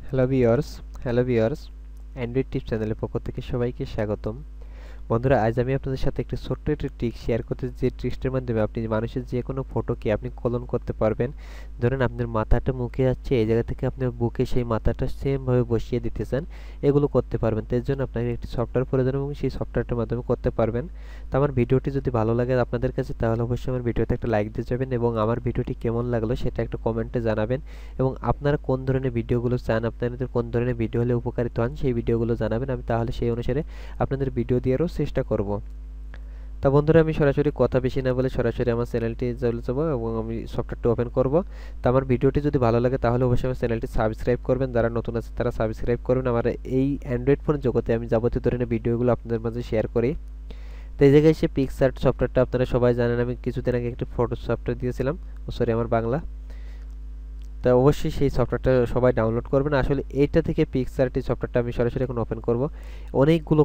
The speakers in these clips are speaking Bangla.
হ্যালো ভিউয়ার্স অ্যান্ড্রয়েড টিপস চ্যানেলের পক্ষ থেকে সবাইকে স্বাগতম। বন্ধুরা, আজ আমি আপনাদের সাথে একটি ছোট্ট একটি ট্রিক শেয়ার করতে, যে ট্রিক্সটার মাধ্যমে আপনি মানুষের যে কোনো ফটোকে আপনি কলন করতে পারবেন। ধরেন আপনার মাথাটা মুখে যাচ্ছে, এই জায়গা থেকে আপনার বুকে সেই মাথাটা সেমভাবে বসিয়ে দিতে চান, এগুলো করতে পারবেন। তো এর জন্য আপনাকে একটি সফটওয়্যার প্রয়োজন এবং সেই সফটওয়্যারটার মাধ্যমে করতে পারবেন। তো আমার ভিডিওটি যদি ভালো লাগে আপনাদের কাছে, তাহলে অবশ্যই আমার ভিডিওতে একটা লাইক দিয়ে যাবেন এবং আমার ভিডিওটি কেমন লাগলো সেটা একটা কমেন্টে জানাবেন। এবং আপনারা কোন ধরনের ভিডিওগুলো চান, আপনাদের কোন ধরনের ভিডিও হলে উপকারিত হন, সেই ভিডিওগুলো জানাবেন। আমি তাহলে সেই অনুসারে আপনাদের ভিডিও দেওয়ারও চেষ্টা করব। তা বন্ধুরা, আমি সরাসরি কথা বেশি না বলে সরাসরি আমার চ্যানেলটি চলে যাবো এবং আমি সফটওয়্যারটি ওপেন করব। তো আমার ভিডিওটি যদি ভালো লাগে তাহলে অবশ্যই আমার চ্যানেলটি সাবস্ক্রাইব করবেন। যারা নতুন আছে তারা সাবস্ক্রাইব করবেন। আমার এই অ্যান্ড্রয়েড ফোন জগতে আমি যাবতীয় ধরনের ভিডিওগুলো আপনাদের মাঝে শেয়ার করি। তো এই জায়গায় এসে পিক্সআর্ট সফটওয়্যারটা আপনারা সবাই জানেন, আমি কিছুদিন আগে একটি ফটো সফটওয়্যার দিয়েছিলাম। সরি, আমার বাংলা। তা অবশ্যই সেই সফটওয়্যারটা সবাই ডাউনলোড করবেন। আসলে এইটা থেকে পিক্সআর্ট এই সফটওয়্যারটা আমি সরাসরি এখন ওপেন করব। অনেকগুলো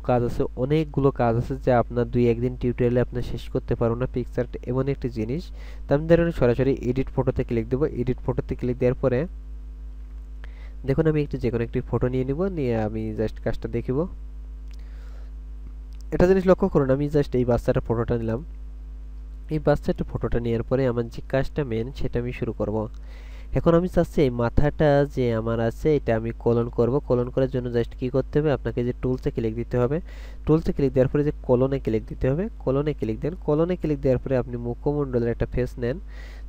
কাজ আছে যা আপনার 2-1 দিন টিউটোরিয়ালে আপনি শেষ করতে পারবেন না। পিক্সআর্ট এমন একটি জিনিস। তো আমি ধরুন সরাসরি এডিট ফটোতে ক্লিক দেবো। এডিট ফটোতে ক্লিক দেওয়ার পরে দেখুন আমি যে কোনো একটি ফটো নিয়ে নিব, নিয়ে আমি জাস্ট কাজটা দেখিব। এটা জিনিস লক্ষ্য করুন, আমি জাস্ট এই বাচ্চাটার ফটোটা নিলাম। এই বাচ্চাটার ফটোটা নেওয়ার পরে আমার যে কাজটা মেন সেটা আমি শুরু করব। এখন আমি চাচ্ছি এই মাথাটা যে আমার আছে এটা আমি কলন করব। কলন করার জন্য জাস্ট কি করতে হবে, আপনাকে যে টুলসে ক্লিক দিতে হবে। টুলসে ক্লিক দেওয়ার পরে যে কলনে ক্লিক দিতে হবে, কলনে ক্লিক দেন। কলনে ক্লিক দেওয়ার পরে আপনি মুখমণ্ডলের একটা ফেস নেন।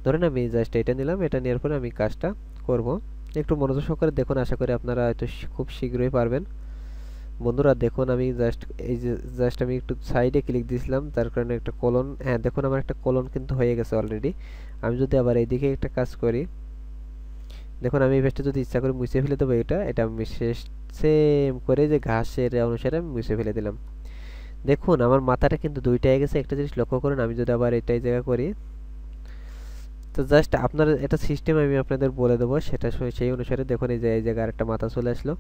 ধরেন আমি জাস্ট এটা নিলাম। এটা নেওয়ার পরে আমি কাজটা করব। একটু মনোযোগ সহকারে দেখুন, আশা করি আপনারা হয়তো খুব শীঘ্রই পারবেন। বন্ধুরা দেখুন, আমি জাস্ট আমি একটু সাইডে ক্লিক দিয়েছিলাম, তার কারণে একটা কলন, হ্যাঁ দেখুন আমার একটা কলন কিন্তু হয়ে গেছে অলরেডি। আমি যদি আবার এইদিকে একটা কাজ করি, দেখুন আমি এই পেজটা যদি ইচ্ছা করে মুছে ফেলে দেবো। এটা আমি সেম করে যে ঘাসের অনুসারে আমি মুছে ফেলে দিলাম। দেখুন আমার মাথাটা কিন্তু দুইটা হয়ে গেছে। একটা জিনিস লক্ষ্য করুন, আমি যদি আবার এটাই জায়গা করি, তো জাস্ট আপনার এটা সিস্টেম আমি আপনাদের বলে দেবো, সেটা সেই অনুসারে দেখুন এই যে এই জায়গায় আরেকটা মাথা চলে আসলো।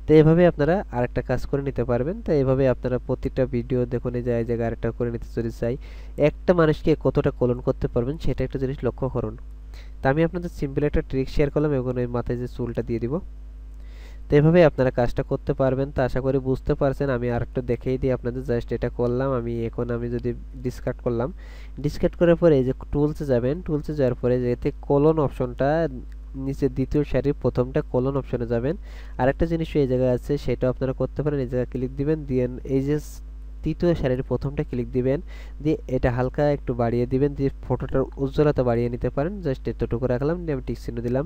তো এভাবে আপনারা আরেকটা কাজ করে নিতে পারবেন। তো এভাবে আপনারা প্রতিটা ভিডিও দেখুন এই যে এই জায়গায় আরেকটা করে নিতে যদি চাই, একটা মানুষকে কতটা কলন করতে পারবেন সেটা একটা জিনিস লক্ষ্য করুন। তা আমি আপনাদের সিম্পল একটা ট্রিক শেয়ার করলাম এবং এই মাথায় যে চুলটা দিয়ে দিব। তো এভাবে আপনারা কাজটা করতে পারবেন। তো আশা করি বুঝতে পারছেন। আমি আরেকটা দেখিয়ে দিই আপনাদের। জাস্ট এটা করলাম আমি। এখন আমি যদি ডিসকার্ড করলাম, ডিসকার্ড করার পরে এই যে টুলসে যাবেন। টুলসে যাওয়ার পরে যেতে কলন অপশনটা নিচে দ্বিতীয় সারির প্রথমটা কলন অপশনে যাবেন। আরেকটা জিনিস এই জায়গায় আছে, সেটা আপনারা করতে পারেন। এই জায়গায় ক্লিক দিবেন, দিয়ে এই যে তৃতীয় সারির প্রথমটা ক্লিক দিবেন, দিয়ে এটা হালকা একটু বাড়িয়ে দিবেন, দিয়ে ফটোটার উজ্জ্বলতা বাড়িয়ে নিতে পারেন। জাস্ট এতটুকু রাখলাম, দিয়ে আমি টিক চিহ্ন দিলাম।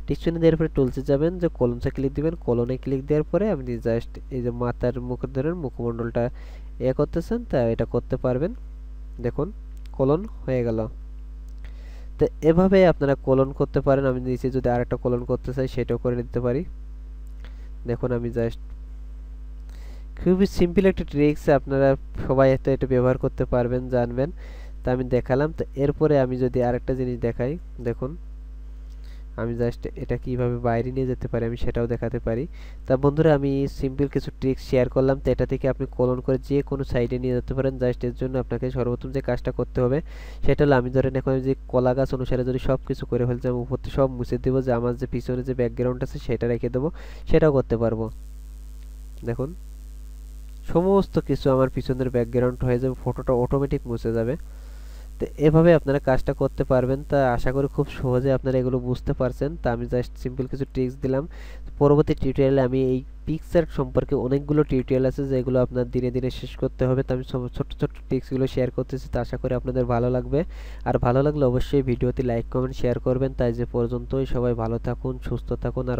টিক চিহ্ন দেওয়ার পরে টুলসে যাবেন, যে কলমসে ক্লিক দিবেন। কলনে ক্লিক দেওয়ার পরে আপনি জাস্ট এই যে মাথার মুখ ধরেন মুখমণ্ডলটা করতেছেন, তা এটা করতে পারবেন। দেখুন কলন হয়ে গেল। তো এভাবে আপনারা কলন করতে পারেন। আমি নিচে যদি আরেকটা কলন করতে চাই সেটাও করে নিতে পারি। দেখুন আমি জাস্ট খুবই সিম্পল একটা ট্রিক্স, আপনারা সবাই তো এটা ব্যবহার করতে পারবেন, জানবেন। তা আমি দেখালাম। তো এরপরে আমি যদি আরেকটা জিনিস দেখাই, দেখুন আমি জাস্ট এটা কিভাবে বাইরে নিয়ে যেতে পারি আমি সেটাও দেখাতে পারি। তা বন্ধুরা, আমি সিম্পল কিছু ট্রিক্স শেয়ার করলাম। তো এটা থেকে আপনি কলন করে যে কোনো সাইডে নিয়ে যেতে পারেন। জাস্ট এর জন্য আপনাকে সর্বপ্রথম যে কাজটা করতে হবে সেটা হলো, আমি ধরেন এখন যে কলা গাছ অনুসারে যদি সব কিছু করে ফেলছি, আমি উপর থেকে সব মুছে দেবো, যে আমার যে পিছনে যে ব্যাকগ্রাউন্ড আছে সেটা রেখে দেবো, সেটাও করতে পারবো। দেখুন সমস্ত কিছু আমার পিছনের ব্যাকগ্রাউন্ড হয়ে যাবে, ফটোটা অটোমেটিক মুছে যাবে। তো এভাবে আপনারা কাজটা করতে পারবেন। তা আশা করি খুব সহজে আপনারা এগুলো বুঝতে পারছেন। তা আমি জাস্ট সিম্পল কিছু ট্রিক্স দিলাম। পরবর্তী টিউটোরিয়ালে আমি এই পিক্সআর্ট সম্পর্কে অনেকগুলো টিউটোরিয়াল আছে যেগুলো আপনার দিনে দিনে শেষ করতে হবে। তো আমি ছোট্ট ছোট্ট ট্রিক্সগুলো শেয়ার করতেছি। তো আশা করি আপনাদের ভালো লাগবে। আর ভালো লাগলে অবশ্যই ভিডিওতে লাইক কমেন্ট শেয়ার করবেন। তাই যে পর্যন্তই, সবাই ভালো থাকুন, সুস্থ থাকুন। আর